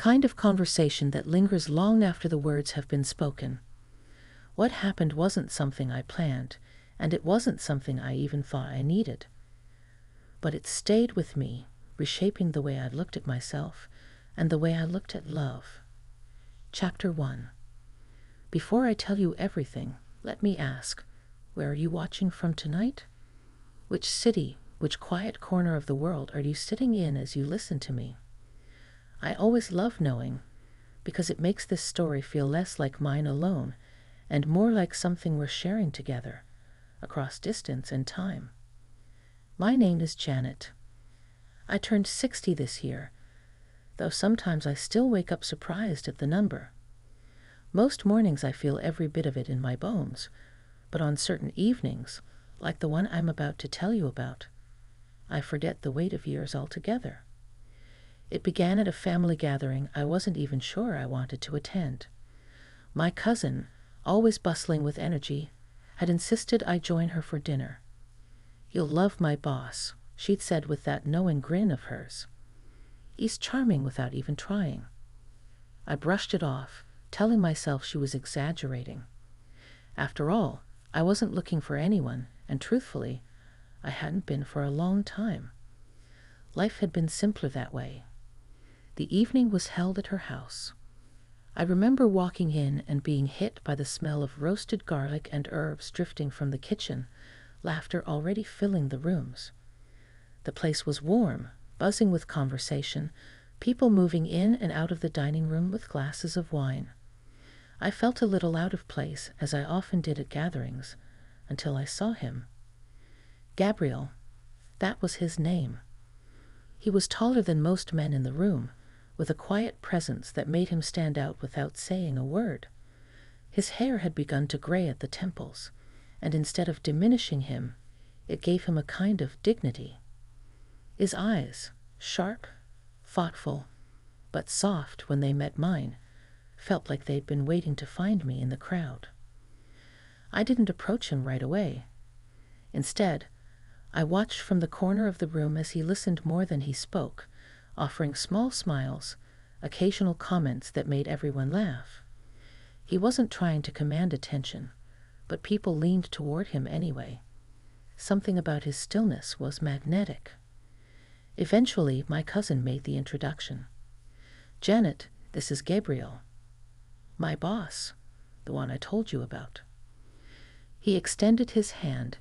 kind of conversation that lingers long after the words have been spoken. What happened wasn't something I planned, and it wasn't something I even thought I needed. But it stayed with me, reshaping the way I looked at myself and the way I looked at love. Chapter 1. Before I tell you everything, let me ask, where are you watching from tonight? Which city, which quiet corner of the world are you sitting in as you listen to me? I always love knowing, because it makes this story feel less like mine alone and more like something we're sharing together, across distance and time. My name is Janet. I turned 60 this year, though sometimes I still wake up surprised at the number. Most mornings I feel every bit of it in my bones, but on certain evenings, like the one I'm about to tell you about, I forget the weight of years altogether. It began at a family gathering I wasn't even sure I wanted to attend. My cousin, always bustling with energy, had insisted I join her for dinner. "You'll love my boss," she'd said with that knowing grin of hers. "He's charming without even trying." I brushed it off, telling myself she was exaggerating. After all, I wasn't looking for anyone, and truthfully, I hadn't been for a long time. Life had been simpler that way. The evening was held at her house. I remember walking in and being hit by the smell of roasted garlic and herbs drifting from the kitchen, laughter already filling the rooms. The place was warm, buzzing with conversation, people moving in and out of the dining room with glasses of wine. I felt a little out of place, as I often did at gatherings, until I saw him. Gabriel, that was his name. He was taller than most men in the room, with a quiet presence that made him stand out without saying a word. His hair had begun to gray at the temples, and instead of diminishing him, it gave him a kind of dignity. His eyes, sharp, thoughtful, but soft when they met mine, felt like they'd been waiting to find me in the crowd. I didn't approach him right away. Instead, I watched from the corner of the room as he listened more than he spoke, offering small smiles, occasional comments that made everyone laugh. He wasn't trying to command attention, but people leaned toward him anyway. Something about his stillness was magnetic. Eventually, my cousin made the introduction. "Janet, this is Gabriel. My boss, the one I told you about." He extended his hand,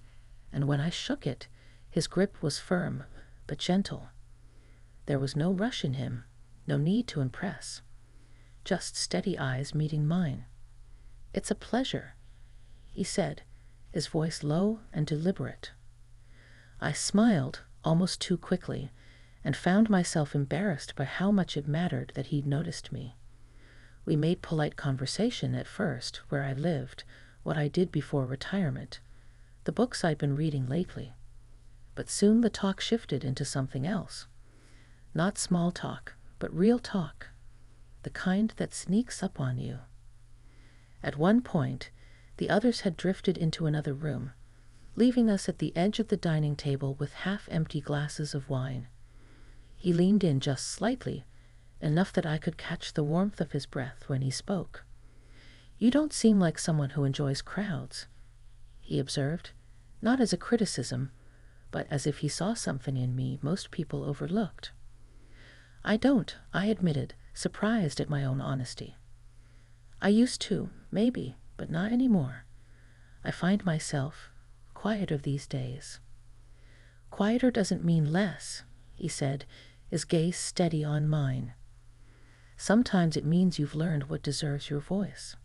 and when I shook it, his grip was firm, but gentle. There was no rush in him, no need to impress. Just steady eyes meeting mine. "It's a pleasure," he said, his voice low and deliberate. I smiled, almost too quickly, and found myself embarrassed by how much it mattered that he'd noticed me. We made polite conversation at first, where I lived, what I did before retirement, the books I'd been reading lately. But soon the talk shifted into something else. Not small talk, but real talk, the kind that sneaks up on you. At one point, the others had drifted into another room, leaving us at the edge of the dining table with half-empty glasses of wine. He leaned in just slightly, enough that I could catch the warmth of his breath when he spoke. "You don't seem like someone who enjoys crowds," he observed, not as a criticism, but as if he saw something in me most people overlooked. "I don't," I admitted, surprised at my own honesty. "I used to, maybe, but not anymore. I find myself quieter these days." "Quieter doesn't mean less," he said, his gaze steady on mine. "Sometimes it means you've learned what deserves your voice."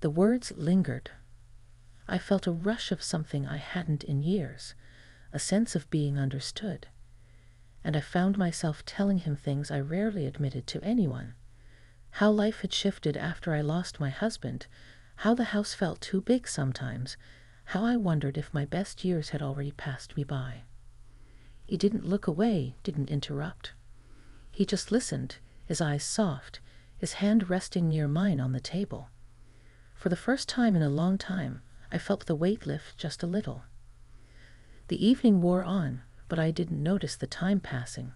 The words lingered. I felt a rush of something I hadn't in years, a sense of being understood. And I found myself telling him things I rarely admitted to anyone. How life had shifted after I lost my husband, how the house felt too big sometimes, how I wondered if my best years had already passed me by. He didn't look away, didn't interrupt. He just listened, his eyes soft, his hand resting near mine on the table. For the first time in a long time, I felt the weight lift just a little. The evening wore on, but I didn't notice the time passing.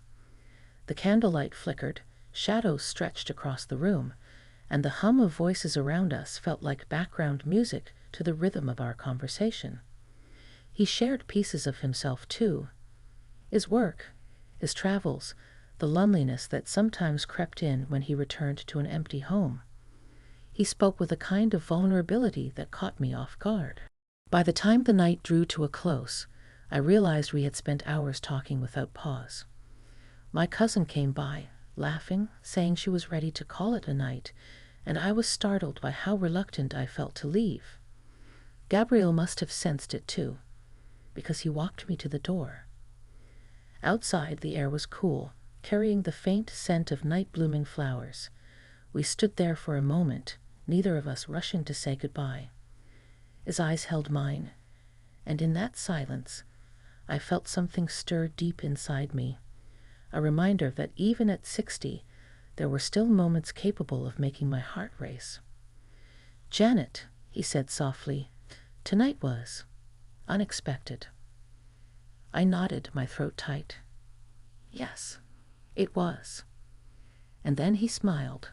The candlelight flickered, Shadows stretched across the room, and the hum of voices around us felt like background music to the rhythm of our conversation. He shared pieces of himself too. His work, his travels, the loneliness that sometimes crept in when he returned to an empty home. He spoke with a kind of vulnerability that caught me off guard. By the time the night drew to a close, I realized we had spent hours talking without pause. My cousin came by, laughing, saying she was ready to call it a night, and I was startled by how reluctant I felt to leave. Gabriel must have sensed it too, because he walked me to the door. Outside, the air was cool, carrying the faint scent of night-blooming flowers. We stood there for a moment, neither of us rushing to say goodbye. His eyes held mine, and in that silence, I felt something stir deep inside me, a reminder that even at 60, there were still moments capable of making my heart race. "Janet," he said softly, "tonight was unexpected." I nodded, my throat tight. Yes, it was. And then he smiled,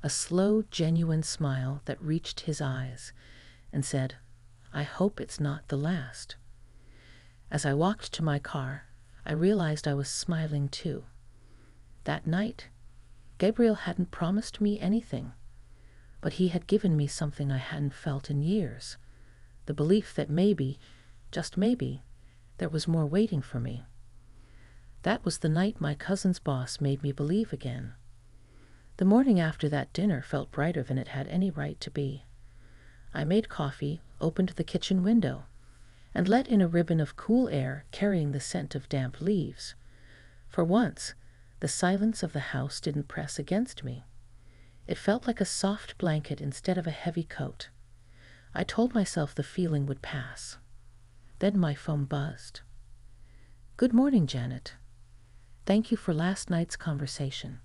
a slow, genuine smile that reached his eyes, and said, "I hope it's not the last." As I walked to my car, I realized I was smiling too. That night, Gabriel hadn't promised me anything, but he had given me something I hadn't felt in years, the belief that maybe, just maybe, there was more waiting for me. That was the night my cousin's boss made me believe again. The morning after that dinner felt brighter than it had any right to be. I made coffee, opened the kitchen window, and let in a ribbon of cool air carrying the scent of damp leaves. For once, the silence of the house didn't press against me. It felt like a soft blanket instead of a heavy coat. I told myself the feeling would pass. Then my phone buzzed. "Good morning, Janet. Thank you for last night's conversation.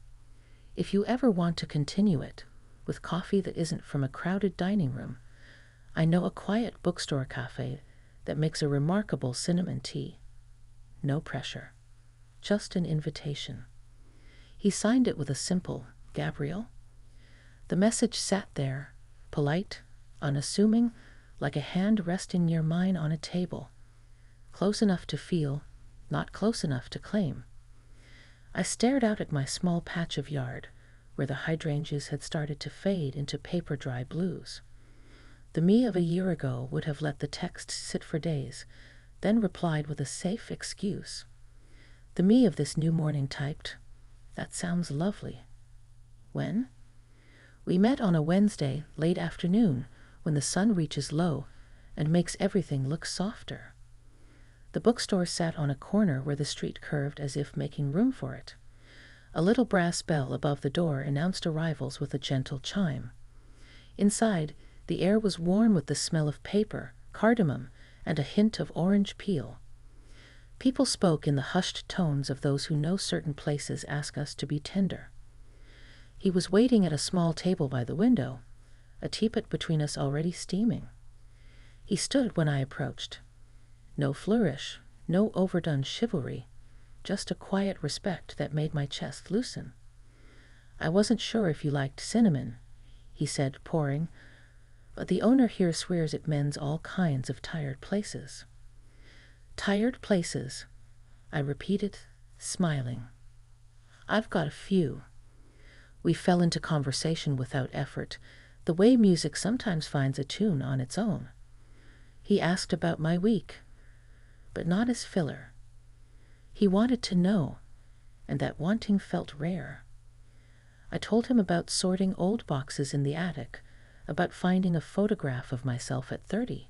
If you ever want to continue it, with coffee that isn't from a crowded dining room, I know a quiet bookstore cafe that makes a remarkable cinnamon tea. No pressure. Just an invitation." He signed it with a simple, "Gabriel." The message sat there, polite, unassuming, like a hand resting near mine on a table. Close enough to feel, not close enough to claim. I stared out at my small patch of yard, where the hydrangeas had started to fade into paper-dry blues. The me of a year ago would have let the text sit for days, then replied with a safe excuse. The me of this new morning typed, "That sounds lovely. When?" We met on a Wednesday, late afternoon, when the sun reaches low and makes everything look softer. The bookstore sat on a corner where the street curved as if making room for it. A little brass bell above the door announced arrivals with a gentle chime. Inside, the air was warm with the smell of paper, cardamom, and a hint of orange peel. People spoke in the hushed tones of those who know certain places ask us to be tender. He was waiting at a small table by the window, a teapot between us already steaming. He stood when I approached. No flourish, no overdone chivalry, just a quiet respect that made my chest loosen. "I wasn't sure if you liked cinnamon," he said, pouring, "but the owner here swears it mends all kinds of tired places." "Tired places," I repeated, smiling. "I've got a few." We fell into conversation without effort, the way music sometimes finds a tune on its own. He asked about my week, but not as filler. He wanted to know, and that wanting felt rare. I told him about sorting old boxes in the attic, about finding a photograph of myself at 30,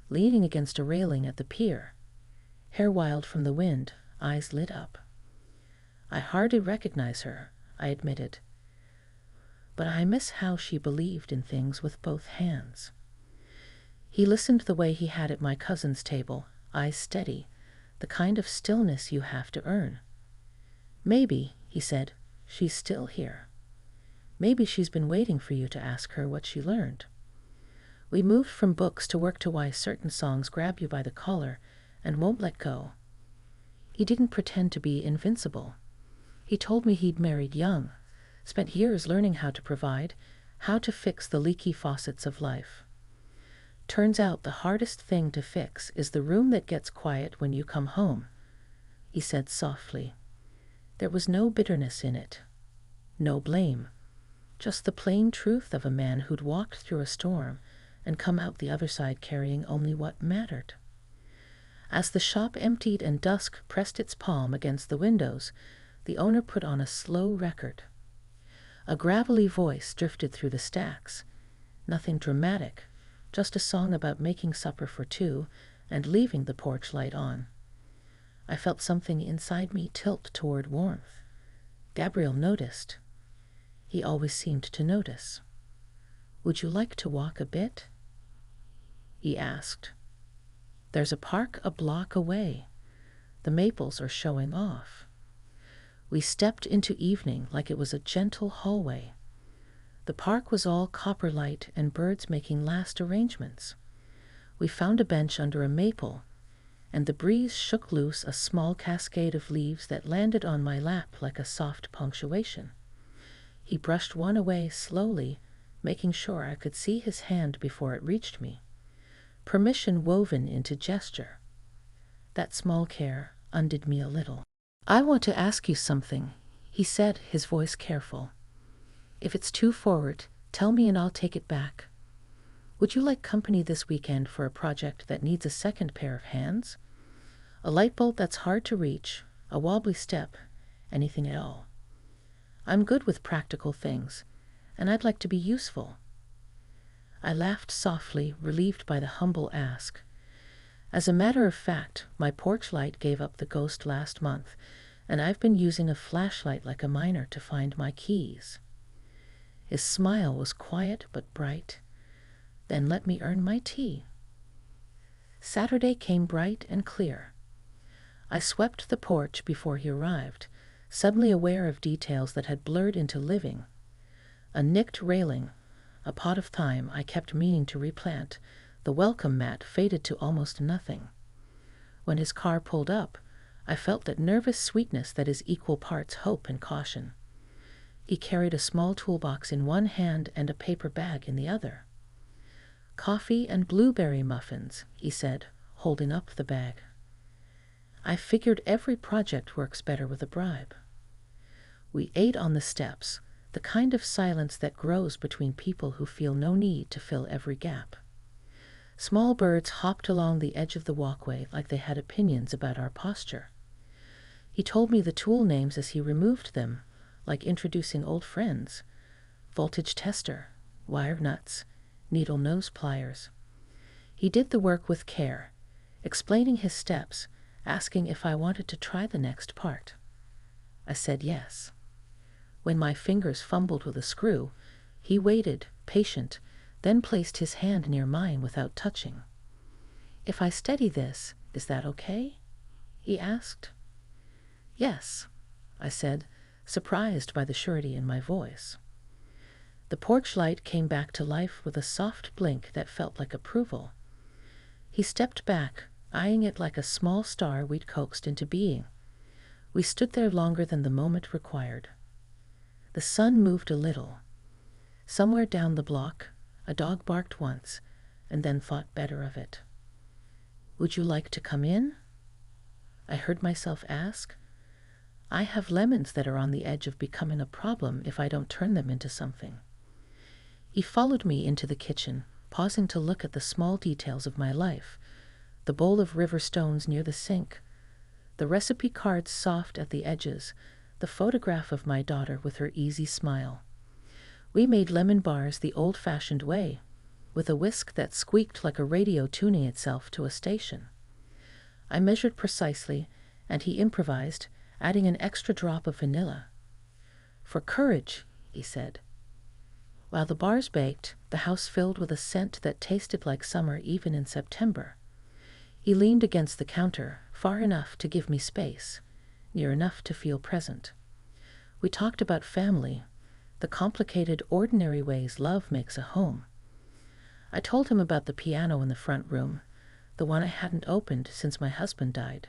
leaning against a railing at the pier. Hair wild from the wind, eyes lit up. "I hardly recognize her," I admitted, "but I miss how she believed in things with both hands." He listened the way he had at my cousin's table, eyes steady, the kind of stillness you have to earn. "Maybe," he said, "she's still here. Maybe she's been waiting for you to ask her what she learned." We moved from books to work to why certain songs grab you by the collar and won't let go. He didn't pretend to be invincible. He told me he'd married young, Spent years learning how to provide, how to fix the leaky faucets of life. Turns out the hardest thing to fix is the room that gets quiet when you come home, he said softly. There was no bitterness in it, no blame, just the plain truth of a man who'd walked through a storm and come out the other side carrying only what mattered. As the shop emptied and dusk pressed its palm against the windows, the owner put on a slow record. A gravelly voice drifted through the stacks. Nothing dramatic, just a song about making supper for two and leaving the porch light on. I felt something inside me tilt toward warmth. Gabriel noticed. He always seemed to notice. "Would you like to walk a bit?" he asked. "There's a park a block away. The maples are showing off." We stepped into evening like it was a gentle hallway. The park was all copper light and birds making last arrangements. We found a bench under a maple, and the breeze shook loose a small cascade of leaves that landed on my lap like a soft punctuation. He brushed one away slowly, making sure I could see his hand before it reached me. Permission woven into gesture. That small care undid me a little. "I want to ask you something," he said, his voice careful. "If it's too forward, tell me and I'll take it back. Would you like company this weekend for a project that needs a second pair of hands? A light bulb that's hard to reach, a wobbly step, anything at all. I'm good with practical things, and I'd like to be useful." I laughed softly, relieved by the humble ask. As a matter of fact, my porch light gave up the ghost last month, and I've been using a flashlight like a miner to find my keys. His smile was quiet but bright. "Then let me earn my tea." Saturday came bright and clear. I swept the porch before he arrived, suddenly aware of details that had blurred into living. A nicked railing, a pot of thyme I kept meaning to replant, the welcome mat faded to almost nothing. When his car pulled up, I felt that nervous sweetness that is equal parts hope and caution. He carried a small toolbox in one hand and a paper bag in the other. "Coffee and blueberry muffins," he said, holding up the bag. I figured every project works better with a bribe. We ate on the steps, the kind of silence that grows between people who feel no need to fill every gap. Small birds hopped along the edge of the walkway like they had opinions about our posture. He told me the tool names as he removed them, like introducing old friends. Voltage tester, wire nuts, needle nose pliers. He did the work with care, explaining his steps, asking if I wanted to try the next part. I said yes. When my fingers fumbled with a screw, he waited, patient, then placed his hand near mine without touching. "If I steady this, is that okay?" he asked. "Yes," I said, surprised by the surety in my voice. The porch light came back to life with a soft blink that felt like approval. He stepped back, eyeing it like a small star we'd coaxed into being. We stood there longer than the moment required. The sun moved a little. Somewhere down the block, a dog barked once, and then thought better of it. "Would you like to come in?" I heard myself ask. I have lemons that are on the edge of becoming a problem if I don't turn them into something. He followed me into the kitchen, pausing to look at the small details of my life, the bowl of river stones near the sink, the recipe cards soft at the edges, the photograph of my daughter with her easy smile. We made lemon bars the old-fashioned way, with a whisk that squeaked like a radio tuning itself to a station. I measured precisely, and he improvised, adding an extra drop of vanilla. "For courage," he said. While the bars baked, the house filled with a scent that tasted like summer even in September. He leaned against the counter, far enough to give me space, near enough to feel present. We talked about family, the complicated, ordinary ways love makes a home. I told him about the piano in the front room, the one I hadn't opened since my husband died.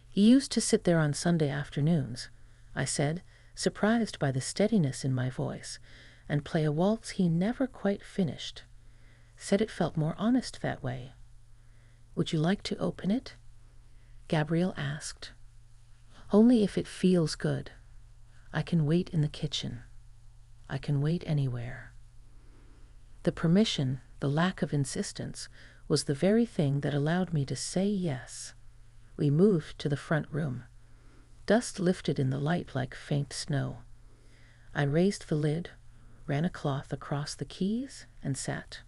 He used to sit there on Sunday afternoons, I said, surprised by the steadiness in my voice, and play a waltz he never quite finished. Said it felt more honest that way. "Would you like to open it?" Gabrielle asked. "Only if it feels good. I can wait in the kitchen. I can wait anywhere." The permission, the lack of insistence, was the very thing that allowed me to say yes. We moved to the front room. Dust lifted in the light like faint snow. I raised the lid, ran a cloth across the keys, and sat.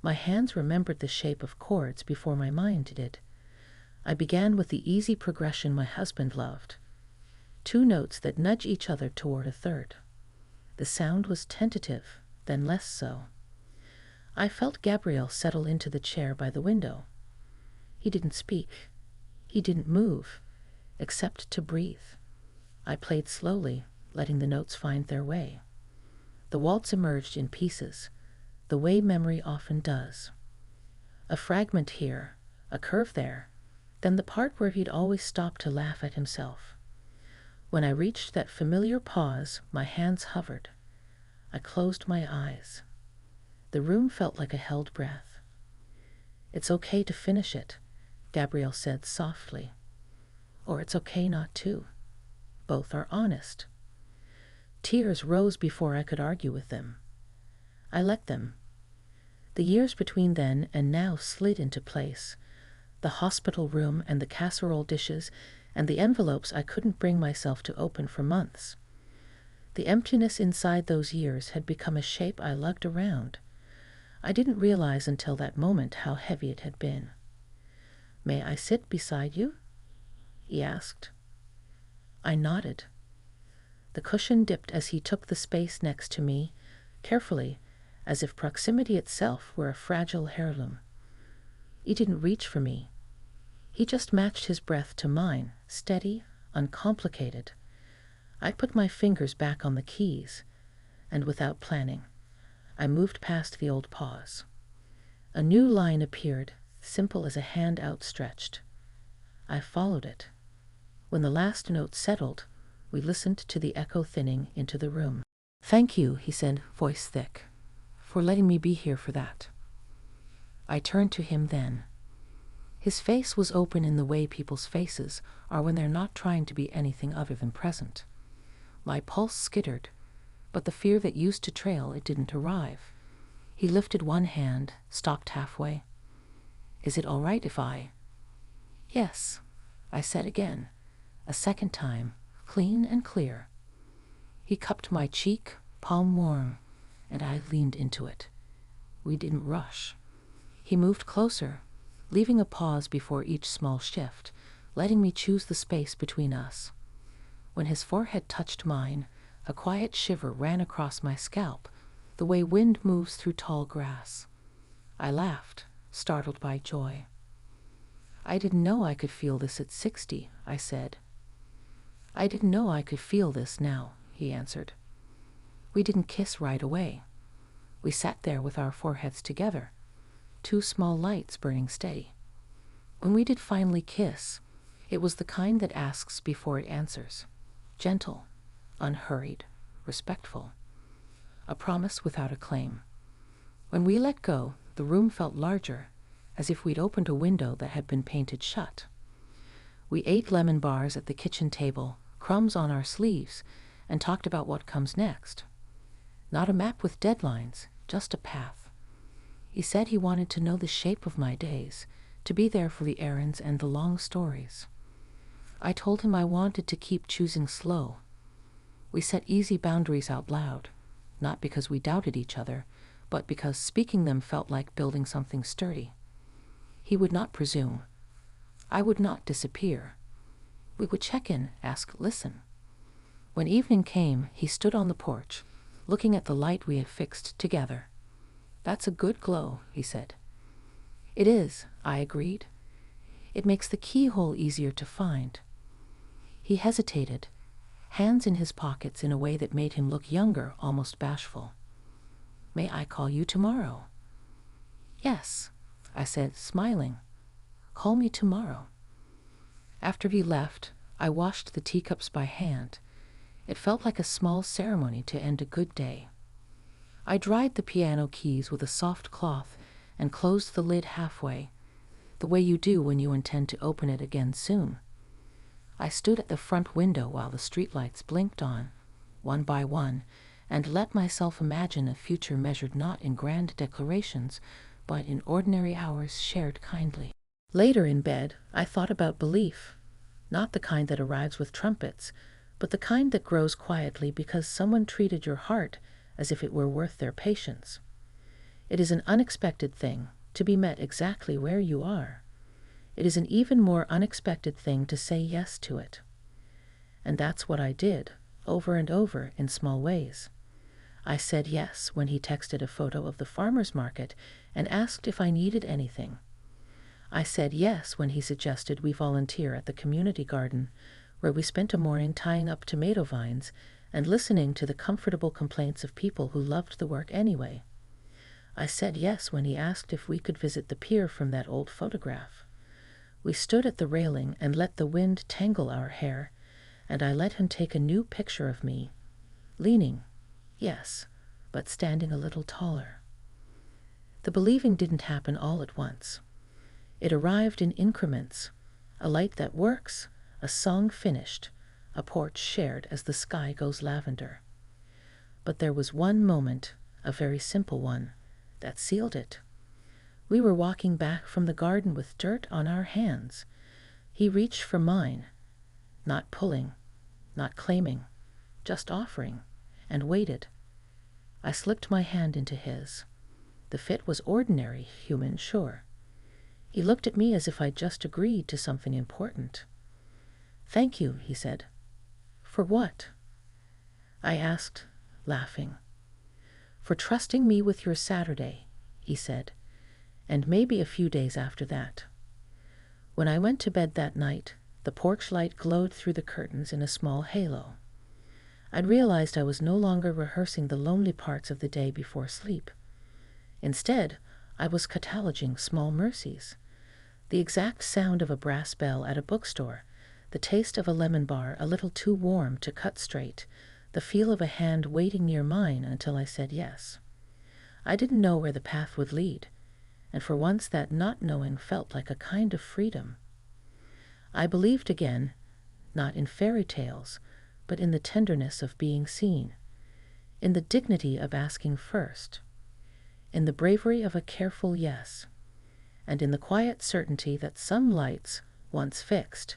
My hands remembered the shape of chords before my mind did. I began with the easy progression my husband loved. 2 notes that nudge each other toward a third. The sound was tentative, then less so. I felt Gabriel settle into the chair by the window. He didn't speak. He didn't move, except to breathe. I played slowly, letting the notes find their way. The waltz emerged in pieces, the way memory often does. A fragment here, a curve there, then the part where he'd always stop to laugh at himself. When I reached that familiar pause, my hands hovered. I closed my eyes. The room felt like a held breath. "It's okay to finish it," Gabrielle said softly. "Or it's okay not to. Both are honest." Tears rose before I could argue with them. I let them. The years between then and now slid into place. The hospital room and the casserole dishes and the envelopes I couldn't bring myself to open for months. The emptiness inside those years had become a shape I lugged around. I didn't realize until that moment how heavy it had been. "May I sit beside you?" he asked. I nodded. The cushion dipped as he took the space next to me, carefully, as if proximity itself were a fragile heirloom. He didn't reach for me. He just matched his breath to mine, steady, uncomplicated. I put my fingers back on the keys, and without planning, I moved past the old pause. A new line appeared, simple as a hand outstretched. I followed it. When the last note settled, we listened to the echo thinning into the room. "Thank you," he said, voice thick, "for letting me be here for that." I turned to him then. His face was open in the way people's faces are when they're not trying to be anything other than present. My pulse skittered, but the fear that used to trail it didn't arrive. He lifted one hand, stopped halfway. "Is it all right if I—" "Yes," I said again, a second time, clean and clear. He cupped my cheek, palm warm, and I leaned into it. We didn't rush. He moved closer, leaving a pause before each small shift, letting me choose the space between us. When his forehead touched mine, a quiet shiver ran across my scalp, the way wind moves through tall grass. I laughed, startled by joy. "I didn't know I could feel this at 60, I said. "I didn't know I could feel this now," he answered. We didn't kiss right away. We sat there with our foreheads together, 2 small lights burning steady. When we did finally kiss, it was the kind that asks before it answers. Gentle, unhurried, respectful. A promise without a claim. When we let go, the room felt larger, as if we'd opened a window that had been painted shut. We ate lemon bars at the kitchen table, crumbs on our sleeves, and talked about what comes next. Not a map with deadlines, just a path. He said he wanted to know the shape of my days, to be there for the errands and the long stories. I told him I wanted to keep choosing slow. We set easy boundaries out loud, not because we doubted each other, but because speaking them felt like building something sturdy. He would not presume. I would not disappear. We would check in, ask, listen. When evening came, he stood on the porch, looking at the light we had fixed together. "That's a good glow," he said. "It is," I agreed. "It makes the keyhole easier to find." He hesitated, hands in his pockets in a way that made him look younger, almost bashful. "May I call you tomorrow?" "Yes," I said, smiling. "Call me tomorrow." After he left, I washed the teacups by hand. It felt like a small ceremony to end a good day. I dried the piano keys with a soft cloth and closed the lid halfway, the way you do when you intend to open it again soon. I stood at the front window while the streetlights blinked on, one by one, and let myself imagine a future measured not in grand declarations, but in ordinary hours shared kindly. Later in bed, I thought about belief, not the kind that arrives with trumpets, but the kind that grows quietly because someone treated your heart as if it were worth their patience. It is an unexpected thing to be met exactly where you are. It is an even more unexpected thing to say yes to it. And that's what I did, over and over in small ways. I said yes when he texted a photo of the farmer's market and asked if I needed anything. I said yes when he suggested we volunteer at the community garden, where we spent a morning tying up tomato vines and listening to the comfortable complaints of people who loved the work anyway. I said yes when he asked if we could visit the pier from that old photograph. We stood at the railing and let the wind tangle our hair, and I let him take a new picture of me, leaning, yes, but standing a little taller. The believing didn't happen all at once. It arrived in increments, a light that works, a song finished, a porch shared as the sky goes lavender. But there was one moment, a very simple one, that sealed it. We were walking back from the garden with dirt on our hands. He reached for mine, not pulling, not claiming, just offering, and waited. I slipped my hand into his. The fit was ordinary, human, sure. He looked at me as if I'd just agreed to something important. "Thank you," he said. "For what?" I asked, laughing. "For trusting me with your Saturday," he said, and maybe a few days after that. When I went to bed that night, the porch light glowed through the curtains in a small halo. I'd realized I was no longer rehearsing the lonely parts of the day before sleep. Instead, I was cataloging small mercies. The exact sound of a brass bell at a bookstore, the taste of a lemon bar a little too warm to cut straight, the feel of a hand waiting near mine until I said yes. I didn't know where the path would lead, and for once that not knowing felt like a kind of freedom. I believed again, not in fairy tales, but in the tenderness of being seen, in the dignity of asking first, in the bravery of a careful yes, and in the quiet certainty that some lights, once fixed,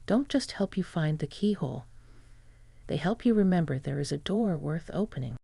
don't just help you find the keyhole. They help you remember there is a door worth opening.